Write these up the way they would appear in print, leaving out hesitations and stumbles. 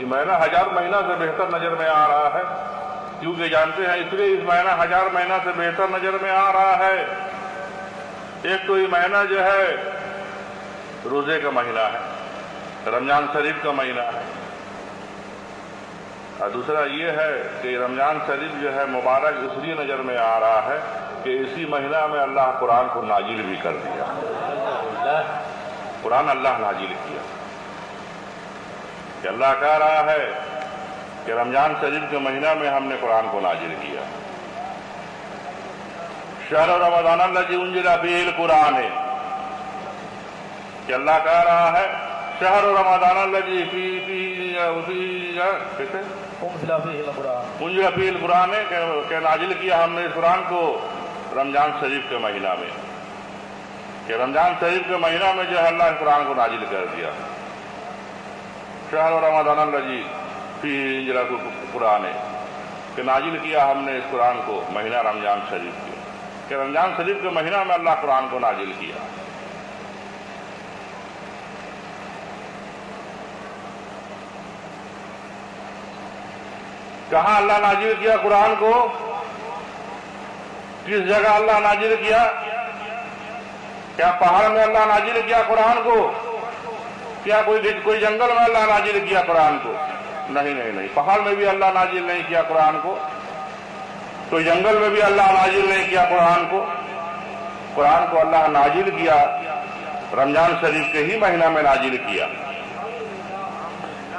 یہ مہینہ 1000 مہینہ سے بہتر نظر میں آ رہا ہے، کیونکہ جانتے ہیں اس لیے اس مہینہ 1000 مہینہ سے بہتر نظر میں آ رہا ہے۔ ایک تو یہ مہینہ جو ہے روزے کا مہینہ ہے، رمضان شریف کا مہینہ ہے، اور دوسرا یہ ہے کہ رمضان شریف جو ہے مبارک اس لیے نظر میں آ رہا ہے کہ اسی مہینہ میں اللہ قرآن کو نازل بھی کر دیا، قرآن اللہ نازل کیا، کہ اللہ کہہ رہا ہے کہ رمضان شریف کے مہینہ میں ہم نے قرآن کو نازل کیا۔ شہر رمضان الذی انزل فیہ القرآن، کہ اللہ کہہ رہا ہے شہر رمضان الذی انزل فیہ القرآن، کہ نازل کیا ہم نے اس قرآن کو رمضان شریف کے مہینہ میں، کہ رمضان شریف کے مہینہ میں جو ہے اللہ اس قرآن کو نازل کر دیا۔ شہر رمضان الذی فیہ انزل القرآن، کہ نازل کیا ہم نے اس قرآن کو مہینہ رمضان شریف کے، کہ رمضان شریف کے مہینہ میں اللہ قرآن کو نازل کیا۔ کہاں اللہ نازل کیا قرآن کو؟ کس جگہ اللہ نازل کیا؟ کیا پہاڑ میں اللہ نازل کیا قرآن کو؟ کیا کوئی جنگل میں اللہ نازل کیا قرآن کو؟ نہیں، پہاڑ میں بھی اللہ نازل نہیں کیا قرآن کو، کوئی جنگل میں بھی اللہ نازل نہیں کیا قرآن کو۔ قرآن کو اللہ نازل کیا رمضان شریف کے ہی مہینہ میں نازل کیا،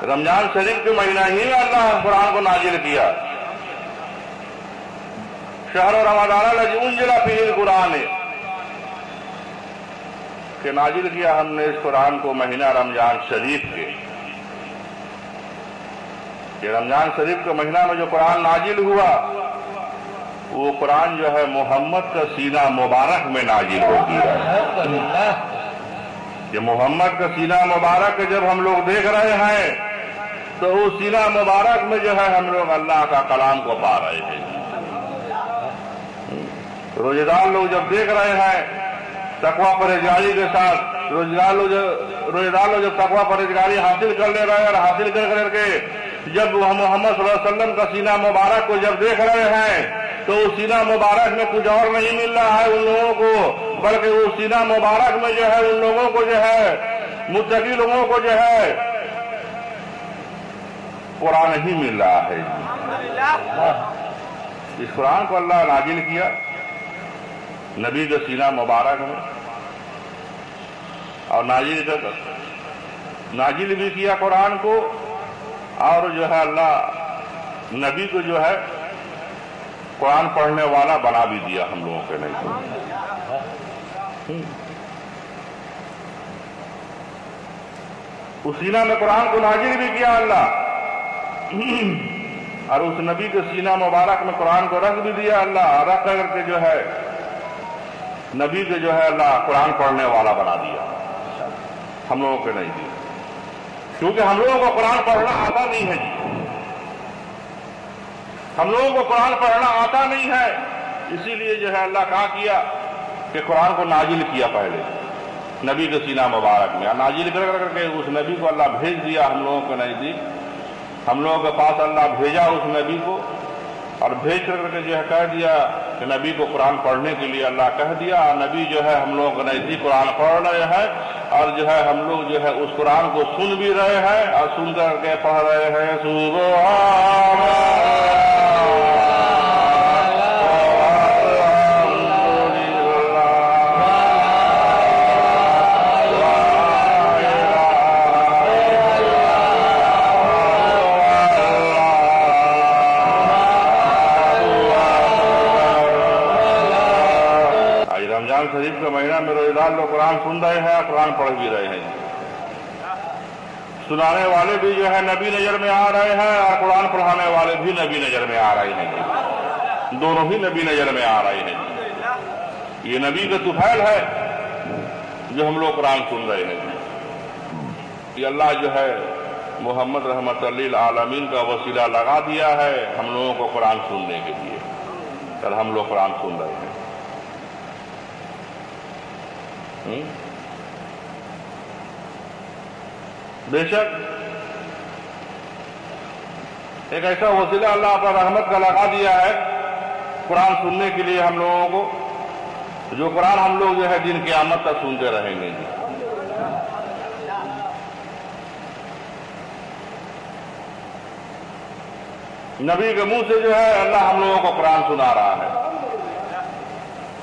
رمضان شریف کے مہینہ ہی میں اللہ قرآن کو نازل کیا۔ شہر رمضان الذی انزل فیہ القرآن، کہ نازل کیا ہم نے اس قرآن کو مہینہ رمضان شریف کے، کہ رمضان شریف کے مہینہ میں جو قرآن نازل ہوا وہ قرآن جو ہے محمد کا سینہ مبارک میں نازل ہو گیا۔ کہ محمد کا سینہ مبارک جب ہم لوگ دیکھ رہے ہیں تو اس سینہ مبارک میں جو ہے ہم لوگ اللہ کا کلام کو پا رہے ہیں۔ روزے دار لوگ جب دیکھ رہے ہیں تقویٰ پرہیزگاری کے ساتھ، روزے دار لوگ جب تقویٰ پرہیزگاری حاصل کر لے رہے ہیں، اور حاصل کر کے جب وہ محمد صلی اللہ علیہ وسلم کا سینہ مبارک کو جب دیکھ رہے ہیں تو اس سینہ مبارک میں کچھ اور نہیں مل رہا ہے ان لوگوں کو، بلکہ اس سینہ مبارک میں جو ہے ان لوگوں کو جو ہے متقی لوگوں کو جو ہے قرآن ہی مل رہا ہے۔ اس قرآن کو اللہ نازل کیا نبی کے سینہ مبارک میں، اور نازل بھی کیا قرآن کو، اور جو ہے اللہ نبی کو جو ہے قرآن پڑھنے والا بنا بھی دیا ہم لوگوں کے نہیں۔ اس سینہ میں قرآن کو نازل بھی کیا اللہ، اور اس نبی کے سینہ مبارک میں قرآن کو رکھ بھی دیا اللہ، رکھ کر کے جو ہے نبی کے جو ہے اللہ قرآن پڑھنے والا بنا دیا، ہم لوگوں کے نہیں دیا، کیونکہ ہم لوگوں کو قرآن پڑھنا آتا نہیں ہے جی، ہم لوگوں کو قرآن پڑھنا آتا نہیں ہے، اسی لیے جو ہے اللہ کہا کیا کہ قرآن کو نازل کیا پہلے نبی کے سینہ مبارک میں، نازل کر کے اس نبی کو اللہ بھیج دیا، ہم لوگوں کو نہیں دی، ہم لوگوں کے پاس اللہ بھیجا اس نبی کو، اور بھیج کر کے جو ہے کہہ دیا کہ نبی کو قرآن پڑھنے کے لیے اللہ کہہ دیا، اور نبی جو ہے ہم لوگوں کو نہیں دی، قرآن پڑھ رہے ہیں، اور جو ہے ہم لوگ جو ہے اس قرآن کو سن بھی رہے ہیں، اور سن کر کے پڑھ رہے ہیں سبحان شریف کے مہینہ میں روزے دار لوگ قرآن سن رہے ہیں اور قرآن پڑھ بھی رہے ہیں، سنانے والے بھی جو ہے نبی نظر میں آ رہے ہیں، اور قرآن پڑھانے والے بھی نبی نظر میں آ رہے ہیں، دونوں ہی نبی نظر میں آ رہے ہیں۔ یہ نبی کا طفیل ہے جو ہم لوگ قرآن سن رہے ہیں، یہ اللہ جو ہے محمد رحمت للعالمین کا وسیلہ لگا دیا ہے ہم لوگوں کو قرآن سننے کے لیے، اور ہم لوگ قرآن سن رہے ہیں۔ بے شک ایک ایسا وسیلہ اللہ پر رحمت کا لگا دیا ہے قرآن سننے کے لیے ہم لوگوں کو، جو قرآن ہم لوگ جو ہے دن قیامت تک سنتے رہیں گے جی۔ نبی کے منہ سے جو ہے اللہ ہم لوگوں کو قرآن سنا رہا ہے،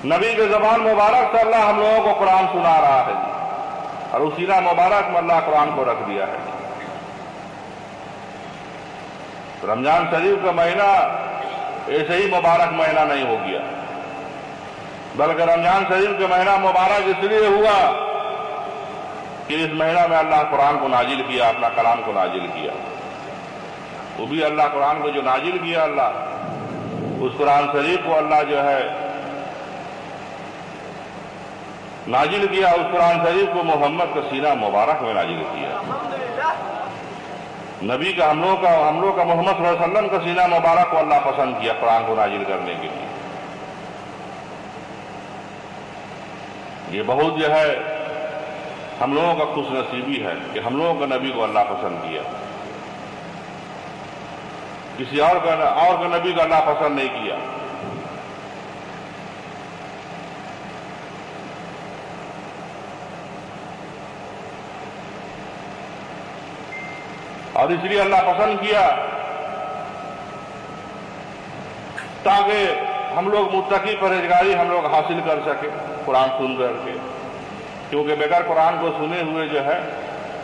نبی کے زبان مبارک سے اللہ ہم لوگوں کو قرآن سنا رہا ہے جی، اور اس سینہ مبارک میں اللہ قرآن کو رکھ دیا ہے جی۔ رمضان شریف کا مہینہ ایسے ہی مبارک مہینہ نہیں ہو گیا، بلکہ رمضان شریف کا مہینہ مبارک اس لیے ہوا کہ اس مہینہ میں اللہ قرآن کو نازل کیا، اپنا کلام کو نازل کیا۔ وہ بھی اللہ قرآن کو جو نازل کیا، اللہ اس قرآن شریف کو اللہ جو ہے نازل کیا، اس قرآن شریف کو محمد کا سینہ مبارک میں نازل کیا۔ نبی کا ہم لوگ کا محمد صلی اللہ علیہ وسلم کا سینہ مبارک کو اللہ پسند کیا قرآن کو نازل کرنے کے لیے۔ یہ بہت جو ہے ہم لوگوں کا خوش نصیبی ہے کہ ہم لوگوں کا نبی کو اللہ پسند کیا، کسی اور کا نبی کو اللہ پسند نہیں کیا۔ اور اس لیے اللہ پسند کیا تاکہ ہم لوگ متقی پرہیزگاری ہم لوگ حاصل کر سکیں قرآن سن کر کے، کیونکہ بغیر قرآن کو سنے ہوئے جو ہے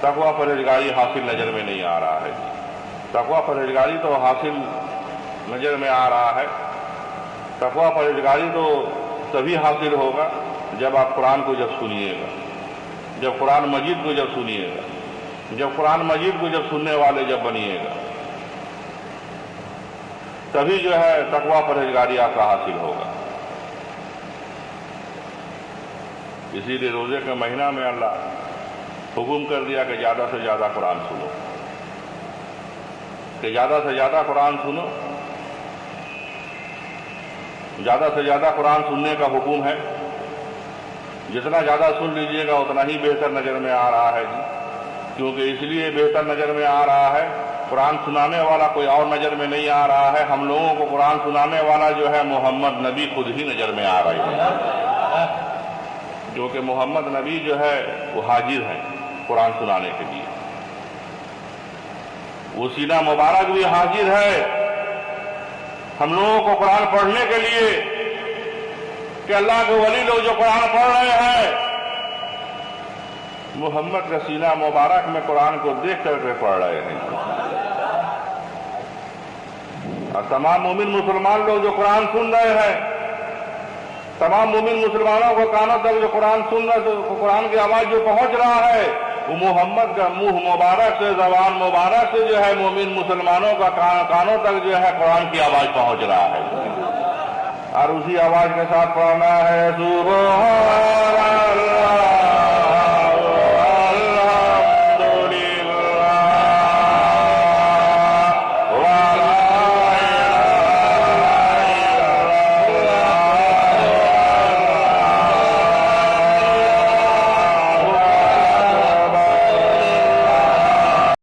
تقویٰ پرہیزگاری حاصل نظر میں نہیں آ رہا ہے۔ تقویٰ پرہیزگاری تو حاصل نظر میں آ رہا ہے، تقویٰ پرہیزگاری تو تبھی حاصل ہوگا جب آپ قرآن کو جب سنیے گا، جب قرآن مجید کو جب سنیے گا، جب قرآن مجید کو جب سننے والے جب بنیے گا، تبھی جو ہے تقویٰ پرہیزگاری آپ کا حاصل ہوگا۔ اسی لیے روزے کے مہینہ میں اللہ حکم کر دیا کہ زیادہ سے زیادہ قرآن سنو، کہ زیادہ سے زیادہ قرآن سنو، زیادہ سے زیادہ قرآن سننے کا حکم ہے۔ جتنا زیادہ سن لیجئے گا اتنا ہی بہتر نظر میں آ رہا ہے جی، کیونکہ اس لیے بہتر نظر میں آ رہا ہے قرآن سنانے والا کوئی اور نظر میں نہیں آ رہا ہے، ہم لوگوں کو قرآن سنانے والا جو ہے محمد نبی خود ہی نظر میں آ رہی ہے، کیونکہ محمد نبی جو ہے وہ حاضر ہیں قرآن سنانے کے لیے، وہ سینہ مبارک بھی حاضر ہے ہم لوگوں کو قرآن پڑھنے کے لیے، کہ اللہ کے ولی لوگ جو قرآن پڑھ رہے ہیں محمد کا سینہ مبارک میں قرآن کو دیکھ کر کے پڑھ رہے ہیں، اور تمام مومن مسلمان لوگ جو قرآن سن رہے ہیں، تمام مومن مسلمانوں کو کانوں تک جو قرآن سن رہے تو قرآن کی آواز جو پہنچ رہا ہے وہ محمد کا منہ مبارک سے، زبان مبارک سے جو ہے مومن مسلمانوں کا کانوں تک جو ہے قرآن کی آواز پہنچ رہا ہے، اور اسی آواز کے ساتھ پڑھنا ہے سبحان